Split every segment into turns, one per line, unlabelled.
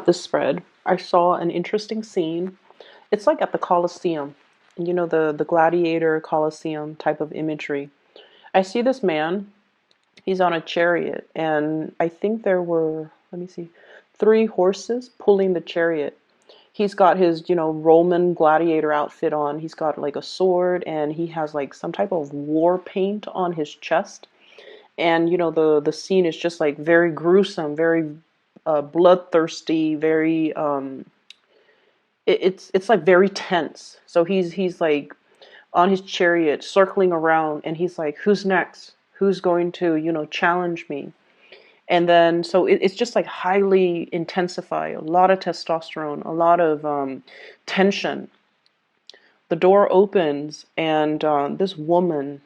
this spread, I saw an interesting scene. It's like at the Colosseum, you know, the gladiator Colosseum type of imagery. I see this man, he's on a chariot, and I think there were, let me see, three horses pulling the chariot. He's got his, you know, Roman gladiator outfit on. He's got like a sword, and he has like some type of war paint on his chest. And you know, the scene is just like very gruesome, very bloodthirsty, very it's like very tense. So he's like on his chariot circling around, and he's like, who's next? Who's going to, you know, challenge me? And then so it's just like highly intensified, a lot of testosterone, a lot of tension. The door opens, and this woman,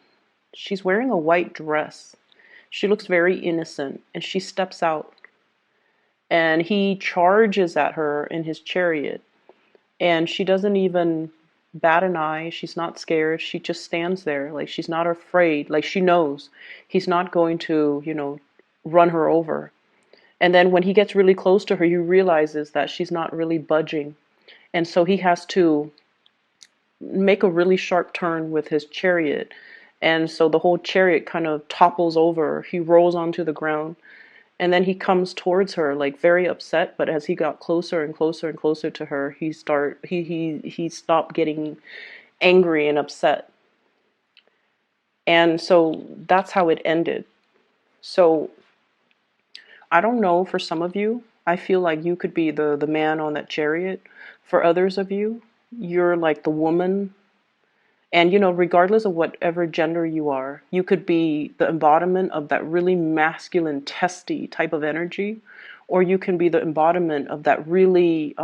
she's wearing a white dress. She looks very innocent, and she steps out, and he charges at her in his chariot, and she doesn't even bat an eye. She's not scared. She just stands there, like she's not afraid. Like she knows he's not going to, you know, run her over. And then when he gets really close to her, he realizes that she's not really budging. And so he has to make a really sharp turn with his chariot. And so the whole chariot kind of topples over. He rolls onto the ground. And then he comes towards her, like very upset. But as he got closer and closer and closer to her, he stopped getting angry and upset. And so that's how it ended. So I don't know, for some of you, I feel like you could be the man on that chariot. For others of you, you're like the woman. And, you know, regardless of whatever gender you are, you could be the embodiment of that really masculine, testy type of energy, or you can be the embodiment of that really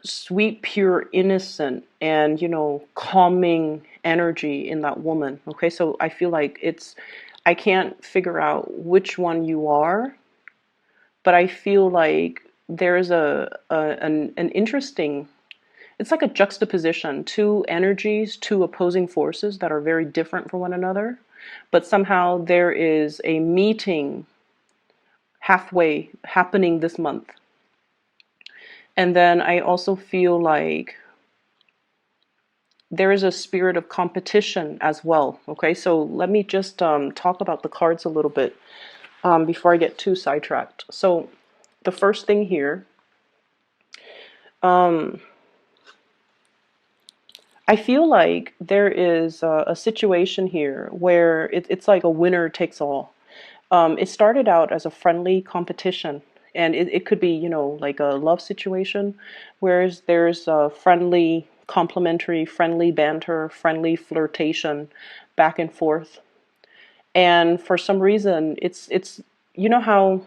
sweet, pure, innocent, and, you know, calming energy in that woman. Okay, so I feel like I can't figure out which one you are, but I feel like there's an interesting, it's like a juxtaposition, two energies, two opposing forces that are very different from one another, but somehow there is a meeting halfway happening this month. And then I also feel like there is a spirit of competition as well. Okay, so let me just talk about the cards a little bit before I get too sidetracked. So the first thing here, I feel like there is a situation here where it's like a winner takes all. It started out as a friendly competition, and it could be, you know, like a love situation, whereas there's a friendly, complimentary, friendly banter, friendly flirtation, back and forth. And for some reason, it's you know how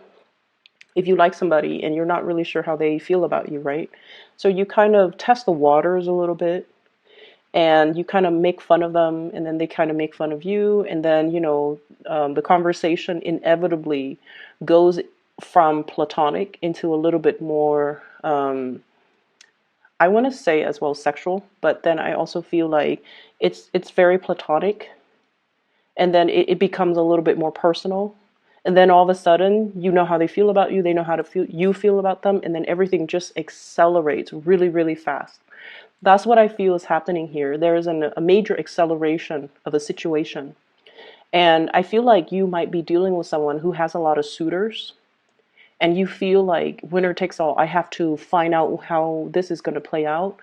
if you like somebody and you're not really sure how they feel about you, right? So you kind of test the waters a little bit, and you kind of make fun of them, and then they kind of make fun of you, and then, you know, the conversation inevitably goes from platonic into a little bit more, I want to say as well sexual, but then I also feel like it's very platonic, and then it becomes a little bit more personal. And then all of a sudden, you know how they feel about you, they know how to feel you feel about them, and then everything just accelerates really, really fast. That's what I feel is happening here. There is a major acceleration of a situation. And I feel like you might be dealing with someone who has a lot of suitors, and you feel like winner takes all. I have to find out how this is going to play out.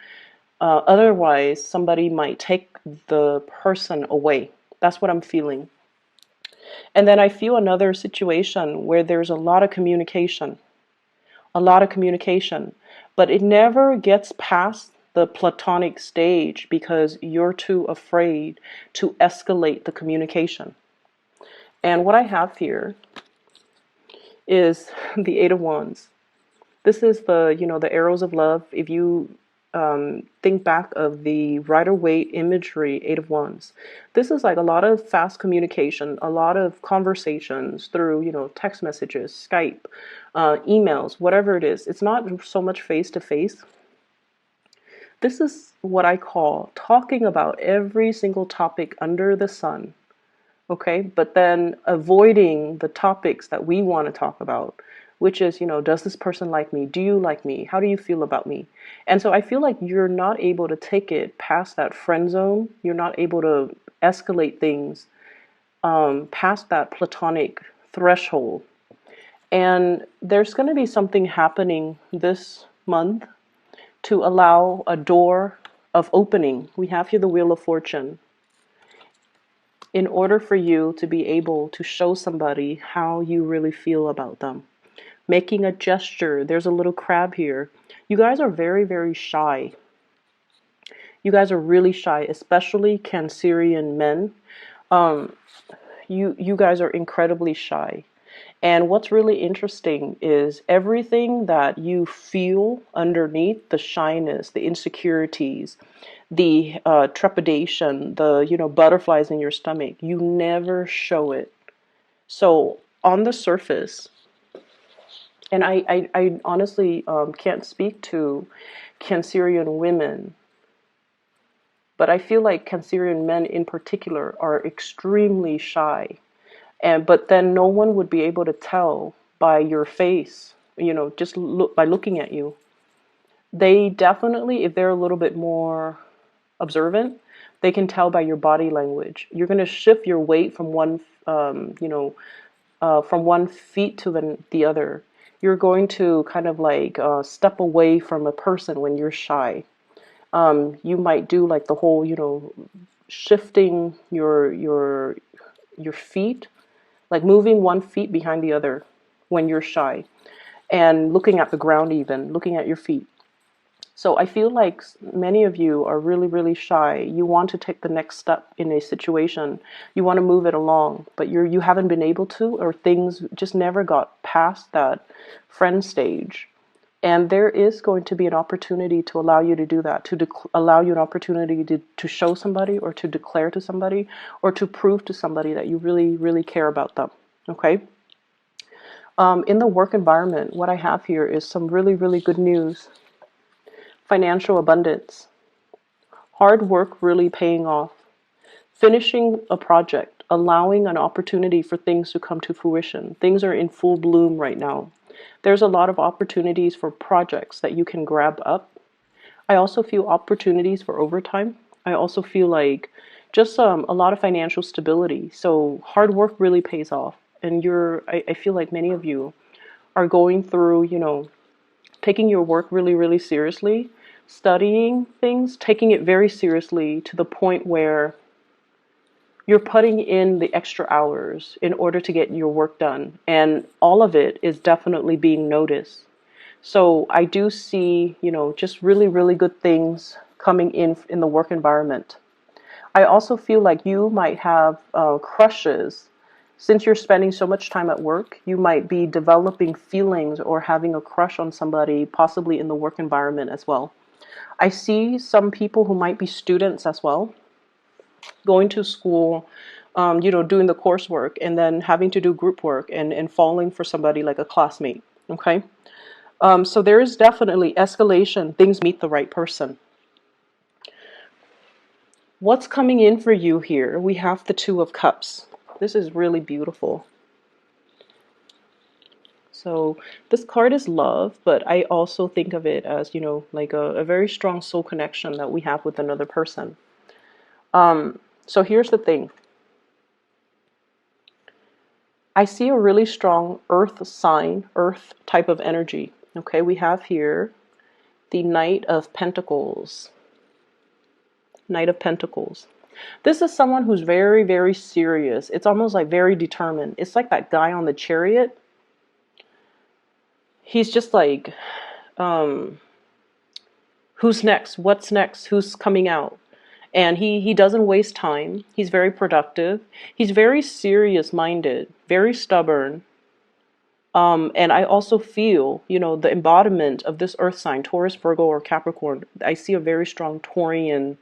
Otherwise, somebody might take the person away. That's what I'm feeling. And then I feel another situation where there's a lot of communication, but it never gets past the platonic stage because you're too afraid to escalate the communication. And what I have here is the Eight of Wands. This is the, you know, the arrows of love. If you think back of the Rider-Waite imagery, Eight of Wands, this is like a lot of fast communication, a lot of conversations through, you know, text messages, Skype, emails, whatever it is. It's not so much face to face. This is what I call talking about every single topic under the sun, okay? But then avoiding the topics that we want to talk about, which is, does this person like me? Do you like me? How do you feel about me? And so I feel like you're not able to take it past that friend zone. You're not able to escalate things past that platonic threshold. And there's going to be something happening this month to allow a door of opening. We have here the Wheel of Fortune. In order for you to be able to show somebody how you really feel about them. Making a gesture. There's a little crab here. You guys are very, very shy. You guys are really shy, especially Cancerian men. You guys are incredibly shy. And what's really interesting is everything that you feel underneath, the shyness, the insecurities, the trepidation, the butterflies in your stomach, you never show it. So on the surface, and I honestly can't speak to Cancerian women, but I feel like Cancerian men in particular are extremely shy. But then no one would be able to tell by your face, just by looking at you. They definitely, if they're a little bit more observant, they can tell by your body language. You're going to shift your weight from from one feet to the other. You're going to kind of like step away from a person when you're shy. You might do like the whole, shifting your feet, like moving one feet behind the other when you're shy, and looking at the ground, even looking at your feet. So I feel like many of you are really, really shy. You want to take the next step in a situation. You want to move it along, but you haven't been able to, or things just never got past that friend stage. And there is going to be an opportunity to allow you to do that, to allow you an opportunity to show somebody, or to declare to somebody, or to prove to somebody that you really, really care about them. Okay? In the work environment, what I have here is some really, really good news. Financial abundance. Hard work really paying off. Finishing a project, allowing an opportunity for things to come to fruition. Things are in full bloom right now. There's a lot of opportunities for projects that you can grab up. I also feel opportunities for overtime. I also feel like just a lot of financial stability. So hard work really pays off. And I feel like many of you are going through, taking your work really, really seriously, studying things, taking it very seriously to the point where you're putting in the extra hours in order to get your work done. And all of it is definitely being noticed. So I do see, just really, really good things coming in the work environment. I also feel like you might have crushes. Since you're spending so much time at work, you might be developing feelings or having a crush on somebody, possibly in the work environment as well. I see some people who might be students as well, going to school, doing the coursework, and then having to do group work and falling for somebody like a classmate. Okay? So there is definitely escalation. Things meet the right person. What's coming in for you here? We have the Two of Cups. This is really beautiful. So this card is love, but I also think of it as, like a very strong soul connection that we have with another person. So here's the thing. I see a really strong earth sign, earth type of energy. Okay, we have here the Knight of Pentacles. Knight of Pentacles. This is someone who's very, very serious. It's almost like very determined. It's like that guy on the chariot. He's just like, who's next? What's next? Who's coming out? And he doesn't waste time. He's very productive. He's very serious-minded, very stubborn. And I also feel, the embodiment of this earth sign, Taurus, Virgo, or Capricorn. I see a very strong Taurian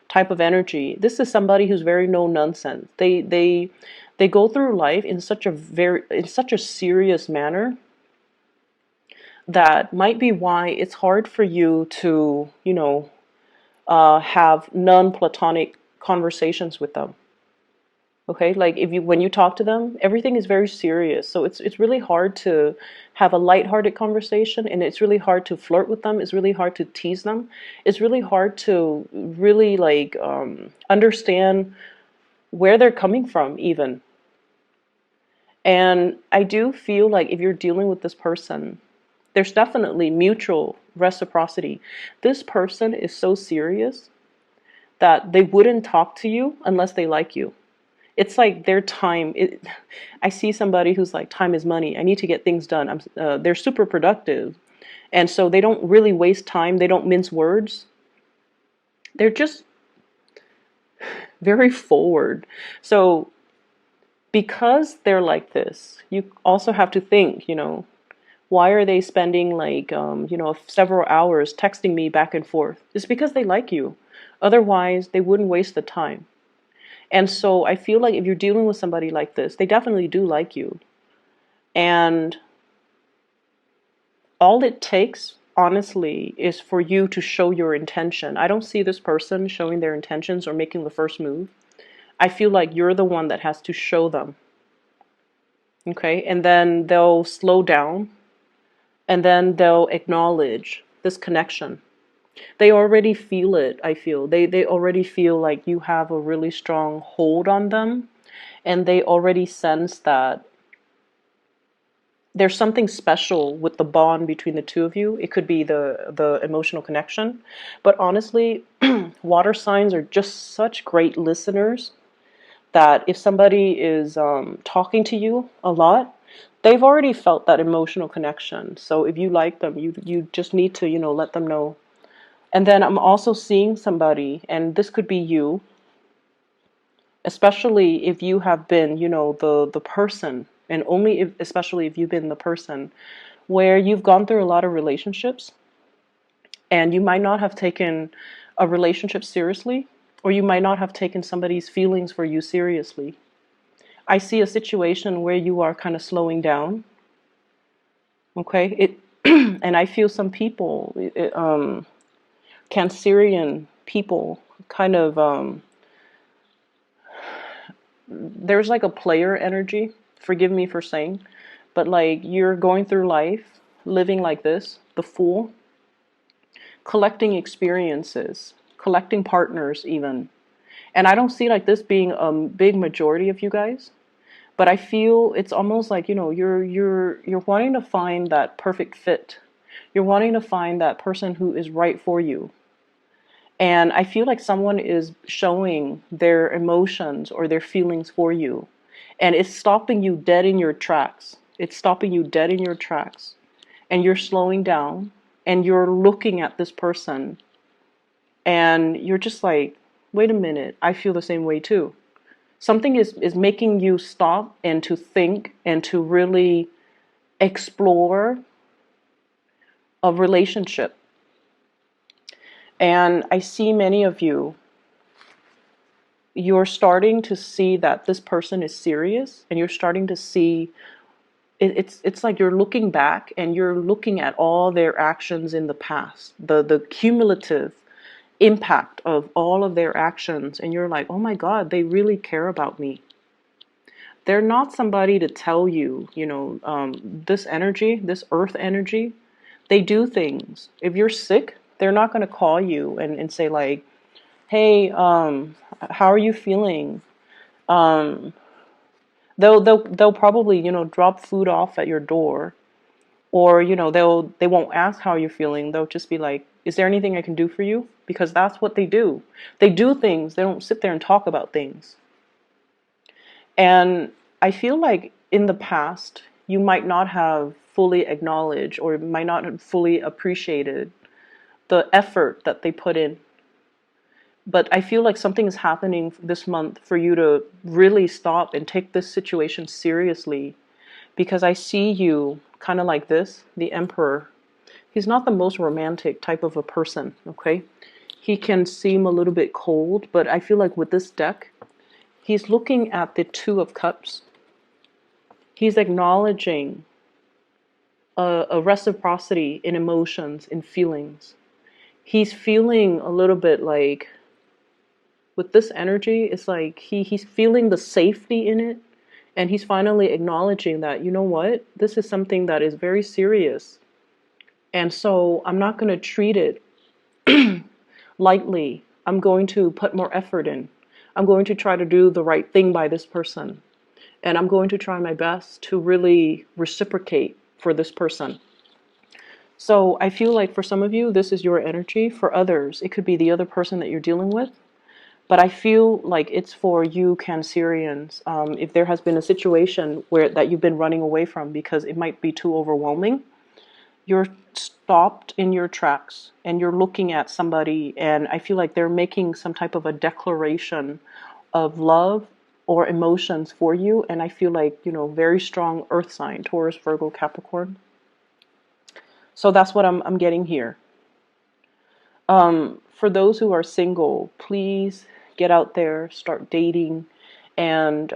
type of energy. This is somebody who's very no nonsense. They go through life in such a serious manner that might be why it's hard for you to, have non-platonic conversations with them. Okay, like when you talk to them, everything is very serious. So it's really hard to have a lighthearted conversation, and it's really hard to flirt with them. It's really hard to tease them. It's really hard to really like understand where they're coming from even. And I do feel like if you're dealing with this person, there's definitely mutual reciprocity. This person is so serious that they wouldn't talk to you unless they like you. It's like their time. I see somebody who's like, time is money. I need to get things done. They're super productive. And so they don't really waste time. They don't mince words. They're just very forward. So because they're like this, you also have to think, why are they spending like, several hours texting me back and forth? It's because they like you. Otherwise, they wouldn't waste the time. And so I feel like if you're dealing with somebody like this, they definitely do like you. And all it takes, honestly, is for you to show your intention. I don't see this person showing their intentions or making the first move. I feel like you're the one that has to show them. Okay? And then they'll slow down, and then they'll acknowledge this connection. They already feel it, I feel. They already feel like you have a really strong hold on them, and they already sense that there's something special with the bond between the two of you. It could be the emotional connection. But honestly, water signs are just such great listeners that if somebody is talking to you a lot, they've already felt that emotional connection. So if you like them, you just need to, let them know. And then I'm also seeing somebody, and this could be you, especially if you have been, the person, and only if, especially if you've been the person where you've gone through a lot of relationships and you might not have taken a relationship seriously, or you might not have taken somebody's feelings for you seriously. I see a situation where you are kind of slowing down. Okay, and I feel some people, Cancerian people, kind of there's like a player energy. Forgive me for saying, but like you're going through life living like this, the fool, collecting experiences, collecting partners even. And I don't see like this being a big majority of you guys, but I feel it's almost like, you're wanting to find that perfect fit. You're wanting to find that person who is right for you. And I feel like someone is showing their emotions or their feelings for you. And it's stopping you dead in your tracks. It's stopping you dead in your tracks. And you're slowing down and you're looking at this person and you're just like, wait a minute, I feel the same way too. Something is making you stop and to think and to really explore a relationship. And I see many of you, you're starting to see that this person is serious, and you're starting to see it's like you're looking back and you're looking at all their actions in the past, the cumulative impact of all of their actions, and you're like, oh my God, they really care about me. They're not somebody to tell you, this energy, this earth energy, they do things. If you're sick, they're not going to call you and say like, hey, how are you feeling? Um, they'll probably, drop food off at your door, or, they won't ask how you're feeling. They'll just be like, is there anything I can do for you? Because that's what they do. They do things. They don't sit there and talk about things. And I feel like in the past, you might not have fully acknowledged or might not have fully appreciated the effort that they put in. But I feel like something is happening this month for you to really stop and take this situation seriously. Because I see you kind of like this, the Emperor. He's not the most romantic type of a person, okay? He can seem a little bit cold, but I feel like with this deck, he's looking at the Two of Cups. He's acknowledging a reciprocity in emotions, in feelings. He's feeling a little bit like with this energy, it's like he's feeling the safety in it, and he's finally acknowledging that, you know what, this is something that is very serious, and so I'm not going to treat it lightly. I'm going to put more effort in. I'm going to try to do the right thing by this person, and I'm going to try my best to really reciprocate for this person. So I feel like for some of you, this is your energy. For others, it could be the other person that you're dealing with. But I feel like it's for you Cancerians. If there has been a situation where that you've been running away from because it might be too overwhelming, you're stopped in your tracks and you're looking at somebody, and I feel like they're making some type of a declaration of love or emotions for you. And I feel like, very strong earth sign, Taurus, Virgo, Capricorn. So that's what I'm getting here. For those who are single, please get out there, start dating, and,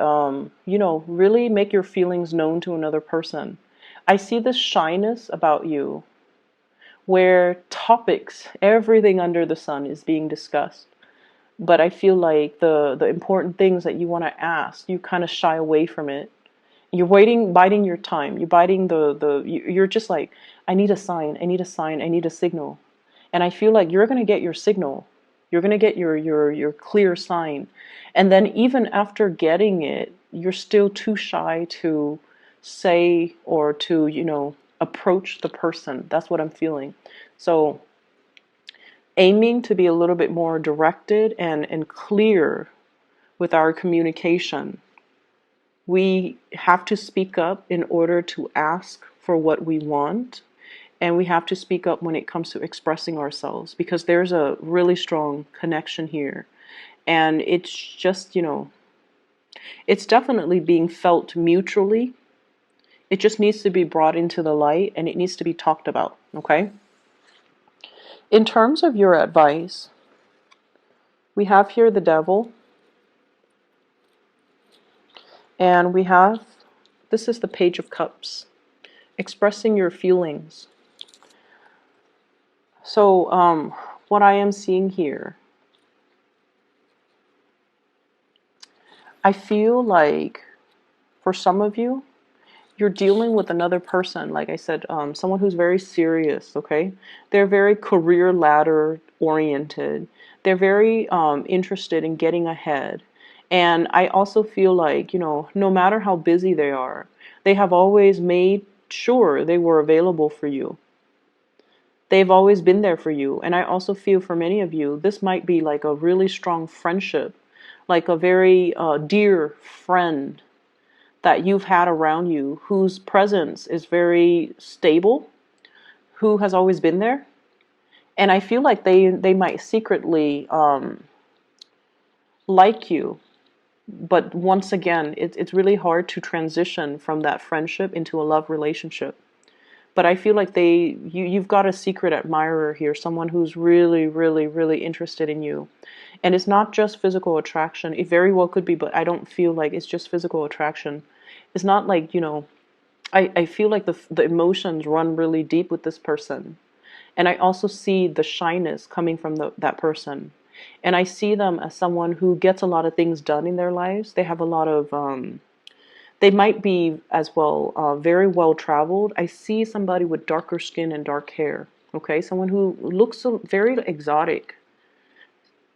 really make your feelings known to another person. I see this shyness about you where topics, everything under the sun is being discussed. But I feel like the important things that you want to ask, you kind of shy away from it. You're waiting, biding your time. You're biding you're just like, I need a sign, I need a sign, I need a signal. And I feel like you're going to get your signal. You're going to get your clear sign. And then even after getting it, you're still too shy to say or to, approach the person. That's what I'm feeling. So aiming to be a little bit more directed and clear with our communication. We have to speak up in order to ask for what we want. And we have to speak up when it comes to expressing ourselves, because there's a really strong connection here. And it's just, it's definitely being felt mutually. It just needs to be brought into the light, and it needs to be talked about, okay? In terms of your advice, we have here the Devil. And we have, this is the Page of Cups, expressing your feelings. So what I am seeing here, I feel like for some of you, you're dealing with another person, like I said, someone who's very serious, okay? They're very career ladder oriented. They're very interested in getting ahead. And I also feel like, no matter how busy they are, they have always made sure they were available for you. They've always been there for you. And I also feel for many of you, this might be like a really strong friendship, like a very dear friend that you've had around you, whose presence is very stable, who has always been there. And I feel like they might secretly like you. But once again, it's really hard to transition from that friendship into a love relationship. But I feel like you've got a secret admirer here, someone who's really, really, really interested in you. And it's not just physical attraction. It very well could be, but I don't feel like it's just physical attraction. It's not like, I feel like the emotions run really deep with this person. And I also see the shyness coming from that person. And I see them as someone who gets a lot of things done in their lives. They have a lot of, they might be as well very well traveled. I see somebody with darker skin and dark hair. Okay, someone who looks very exotic.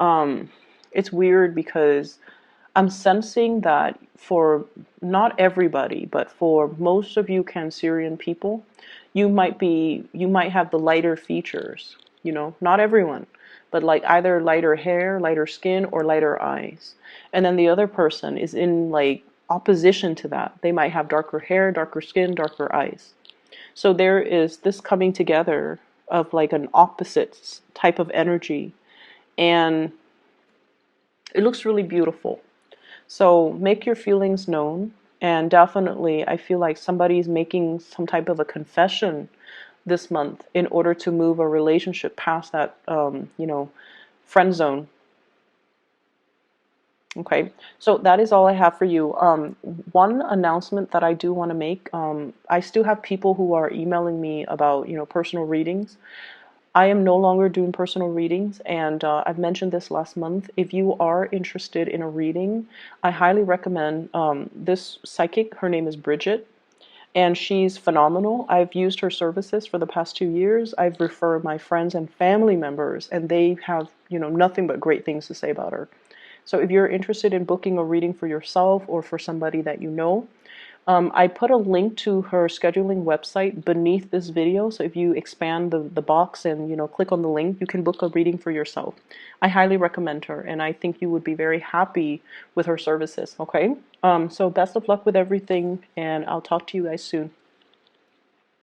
It's weird because I'm sensing that for not everybody, but for most of you Cancerian people, you might have the lighter features, not everyone, but like either lighter hair, lighter skin, or lighter eyes. And then the other person is in like opposition to that. They might have darker hair, darker skin, darker eyes. So there is this coming together of like an opposite type of energy, and it looks really beautiful. So make your feelings known, and definitely I feel like somebody's making some type of a confession this month in order to move a relationship past that, friend zone. Okay, so that is all I have for you. One announcement that I do want to make, I still have people who are emailing me about, personal readings. I am no longer doing personal readings, and I've mentioned this last month. If you are interested in a reading, I highly recommend this psychic. Her name is Bridget, and she's phenomenal. I've used her services for the past 2 years. I've referred my friends and family members, and they have, nothing but great things to say about her. So if you're interested in booking a reading for yourself or for somebody that you know, I put a link to her scheduling website beneath this video. So if you expand the box and click on the link, you can book a reading for yourself. I highly recommend her, and I think you would be very happy with her services. Okay, so best of luck with everything, and I'll talk to you guys soon.